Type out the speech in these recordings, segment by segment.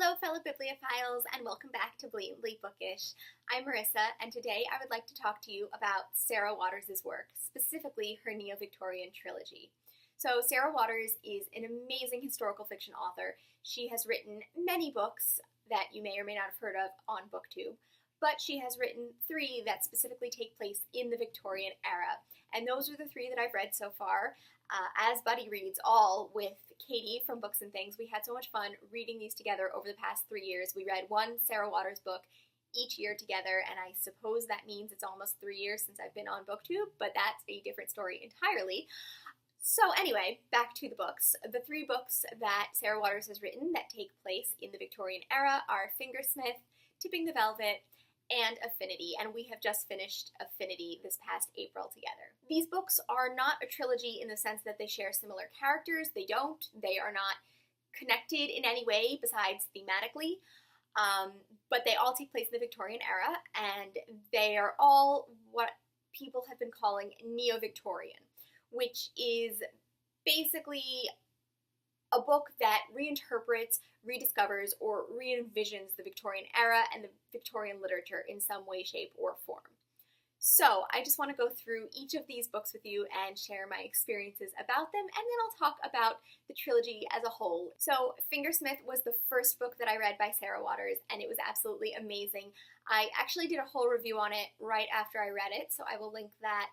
Hello fellow bibliophiles and welcome back to Blatantly Bookish. I'm Marissa and today I would like to talk to you about Sarah Waters' work, specifically her Neo-Victorian trilogy. So Sarah Waters is an amazing historical fiction author. She has written many books that you may or may not have heard of on BookTube, but she has written 3 that specifically take place in the Victorian era. And those are the 3 that I've read so far. As Buddy reads all with Katie from Books and Things, we had so much fun reading these together over the past 3 years. We read one Sarah Waters book each year together, and I suppose that means it's almost 3 years since I've been on BookTube, but that's a different story entirely. So anyway, back to the books. The 3 books that Sarah Waters has written that take place in the Victorian era are Fingersmith, Tipping the Velvet, and Affinity, and we have just finished Affinity this past April together. These books are not a trilogy in the sense that they share similar characters. They don't. They are not connected in any way besides thematically, but they all take place in the Victorian era, and they are all what people have been calling Neo-Victorian, which is basically a book that reinterprets, rediscovers, or re-envisions the Victorian era and the Victorian literature in some way, shape, or form. So I just want to go through each of these books with you and share my experiences about them, and then I'll talk about the trilogy as a whole. So Fingersmith was the first book that I read by Sarah Waters, and it was absolutely amazing. I actually did a whole review on it right after I read it, so I will link that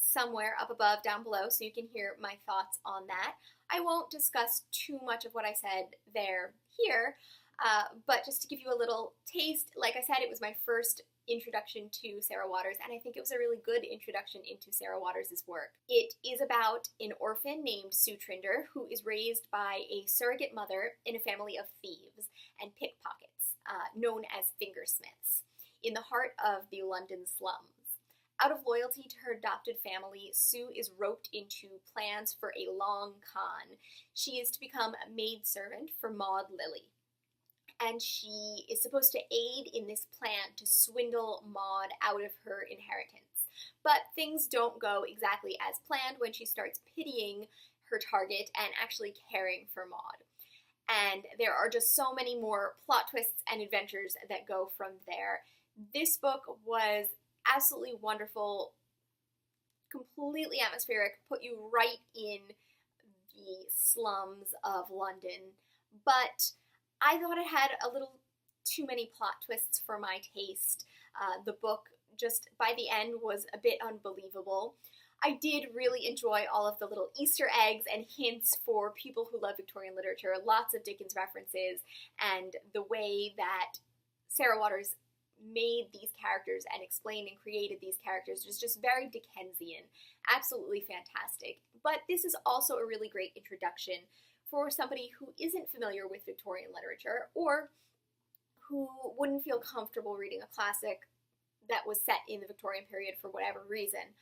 somewhere up above down below so you can hear my thoughts on that. I won't discuss too much of what I said there here, but just to give you a little taste, like I said, it was my first introduction to Sarah Waters, and I think it was a really good introduction into Sarah Waters' work. It is about an orphan named Sue Trinder who is raised by a surrogate mother in a family of thieves and pickpockets, known as Fingersmiths, in the heart of the London slums. Out of loyalty to her adopted family, Sue is roped into plans for a long con. She is to become a maidservant for Maud Lily, and she is supposed to aid in this plan to swindle Maud out of her inheritance. But things don't go exactly as planned when she starts pitying her target and actually caring for Maud. And there are just so many more plot twists and adventures that go from there. This book was absolutely wonderful, completely atmospheric, put you right in the slums of London, but I thought it had a little too many plot twists for my taste. The book just, by the end, was a bit unbelievable. I did really enjoy all of the little Easter eggs and hints for people who love Victorian literature, lots of Dickens references, and the way that Sarah Waters made these characters and explained and created these characters was just very Dickensian, absolutely fantastic. But this is also a really great introduction for somebody who isn't familiar with Victorian literature or who wouldn't feel comfortable reading a classic that was set in the Victorian period for whatever reason.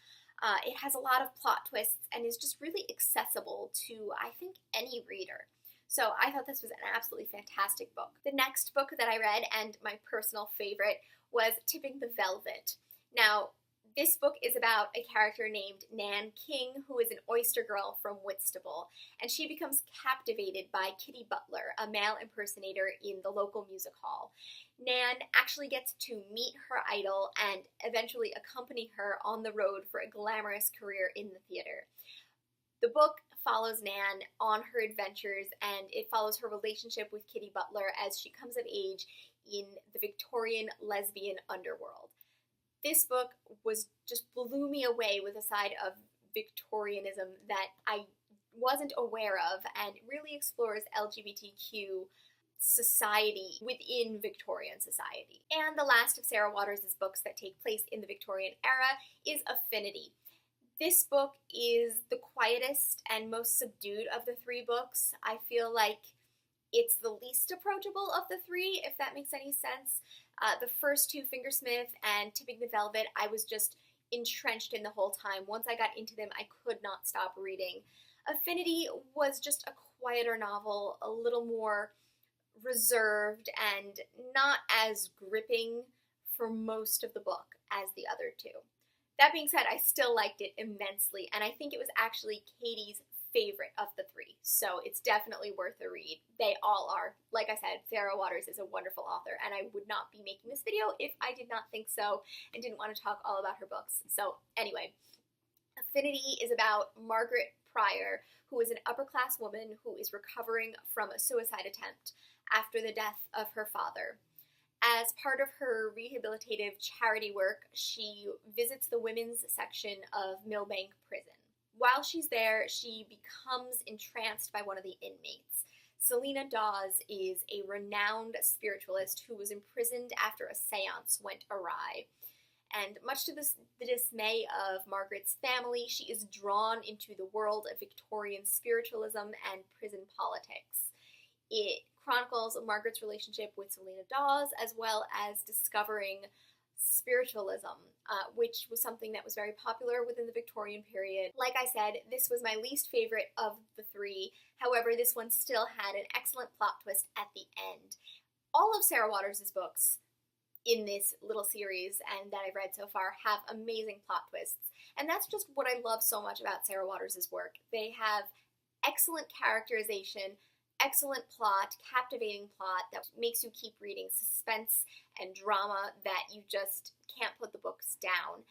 It has a lot of plot twists and is just really accessible to, I think, any reader. So I thought this was an absolutely fantastic book. The next book that I read, and my personal favorite, was Tipping the Velvet. Now, this book is about a character named Nan King, who is an oyster girl from Whitstable, and she becomes captivated by Kitty Butler, a male impersonator in the local music hall. Nan actually gets to meet her idol and eventually accompany her on the road for a glamorous career in the theater. The book follows Nan on her adventures, and it follows her relationship with Kitty Butler as she comes of age in the Victorian lesbian underworld. This book just blew me away with a side of Victorianism that I wasn't aware of, and really explores LGBTQ society within Victorian society. And the last of Sarah Waters' books that take place in the Victorian era is Affinity. This book is the quietest and most subdued of the 3 books. I feel like it's the least approachable of the 3, if that makes any sense. The first 2, Fingersmith and Tipping the Velvet, I was just entrenched in the whole time. Once I got into them, I could not stop reading. Affinity was just a quieter novel, a little more reserved and not as gripping for most of the book as the other 2. That being said, I still liked it immensely, and I think it was actually Katie's favorite of the three, so it's definitely worth a read. They all are. Like I said, Sarah Waters is a wonderful author, and I would not be making this video if I did not think so and didn't want to talk all about her books. So anyway, Affinity is about Margaret Pryor, who is an upper-class woman who is recovering from a suicide attempt after the death of her father. As part of her rehabilitative charity work, she visits the women's section of Millbank Prison. While she's there, she becomes entranced by one of the inmates. Selina Dawes is a renowned spiritualist who was imprisoned after a seance went awry. And much to the dismay of Margaret's family, she is drawn into the world of Victorian spiritualism and prison politics. It chronicles Margaret's relationship with Selina Dawes, as well as discovering spiritualism, which was something that was very popular within the Victorian period. Like I said, this was my least favorite of the three. However, this one still had an excellent plot twist at the end. All of Sarah Waters' books in this little series and that I've read so far have amazing plot twists. And that's just what I love so much about Sarah Waters' work. They have excellent characterization, excellent plot, captivating plot that makes you keep reading, suspense and drama that you just can't put the books down.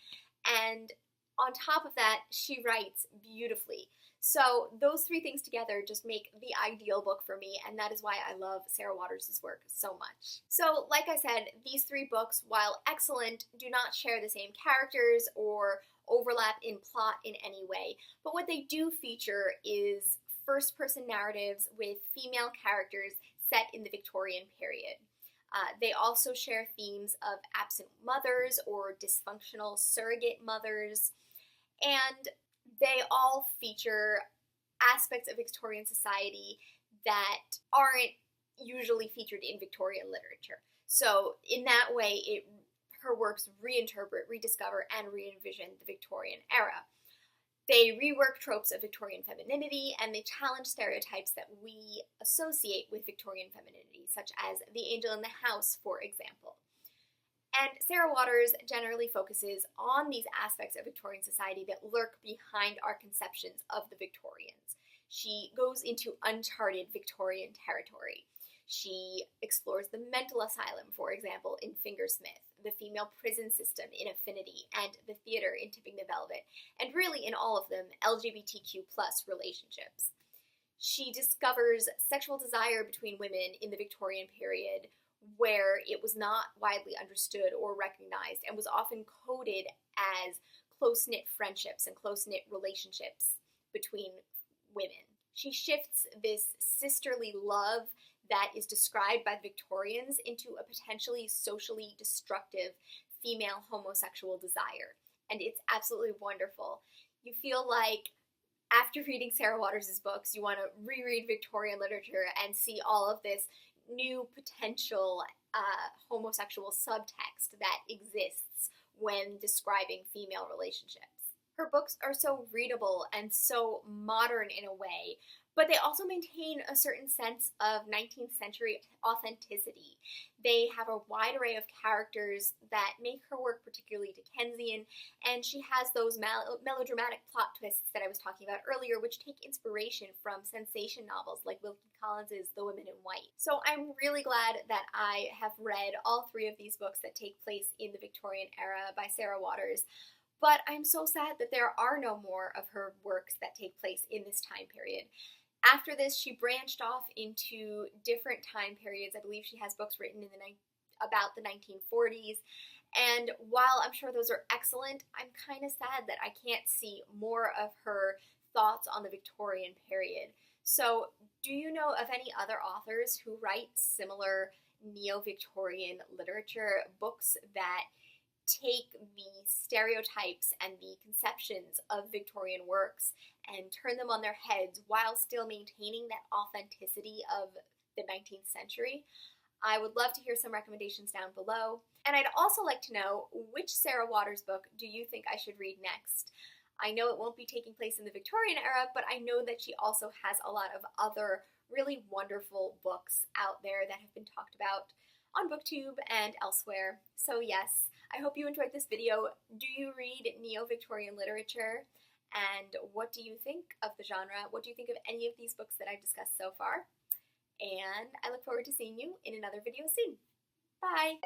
And on top of that, she writes beautifully. So those three things together just make the ideal book for me, and that is why I love Sarah Waters' work so much. So like I said, these three books, while excellent, do not share the same characters or overlap in plot in any way, but what they do feature is first-person narratives with female characters set in the Victorian period. They also share themes of absent mothers or dysfunctional surrogate mothers, and they all feature aspects of Victorian society that aren't usually featured in Victorian literature. So in that way, her works reinterpret, rediscover, and re-envision the Victorian era. They rework tropes of Victorian femininity, and they challenge stereotypes that we associate with Victorian femininity, such as the angel in the house, for example. And Sarah Waters generally focuses on these aspects of Victorian society that lurk behind our conceptions of the Victorians. She goes into uncharted Victorian territory. She explores the mental asylum, for example, in Fingersmith, the female prison system in Affinity, and the theater in Tipping the Velvet, and really in all of them, LGBTQ+ relationships. She discovers sexual desire between women in the Victorian period, where it was not widely understood or recognized and was often coded as close-knit friendships and close-knit relationships between women. She shifts this sisterly love that is described by the Victorians into a potentially socially destructive female homosexual desire. And it's absolutely wonderful. You feel like after reading Sarah Waters' books, you want to reread Victorian literature and see all of this new potential homosexual subtext that exists when describing female relationships. Her books are so readable and so modern in a way, but they also maintain a certain sense of 19th century authenticity. They have a wide array of characters that make her work particularly Dickensian, and she has those melodramatic plot twists that I was talking about earlier, which take inspiration from sensation novels like Wilkie Collins's The Women in White. So I'm really glad that I have read all three of these books that take place in the Victorian era by Sarah Waters. But I'm so sad that there are no more of her works that take place in this time period. After this, she branched off into different time periods. I believe she has books written in about the 1940s. And while I'm sure those are excellent, I'm kind of sad that I can't see more of her thoughts on the Victorian period. So, do you know of any other authors who write similar Neo-Victorian literature, books that take the stereotypes and the conceptions of Victorian works and turn them on their heads while still maintaining that authenticity of the 19th century? I would love to hear some recommendations down below. And I'd also like to know, which Sarah Waters book do you think I should read next? I know it won't be taking place in the Victorian era, but I know that she also has a lot of other really wonderful books out there that have been talked about on BookTube and elsewhere. So yes, I hope you enjoyed this video. Do you read Neo-Victorian literature? And what do you think of the genre? What do you think of any of these books that I've discussed so far? And I look forward to seeing you in another video soon. Bye!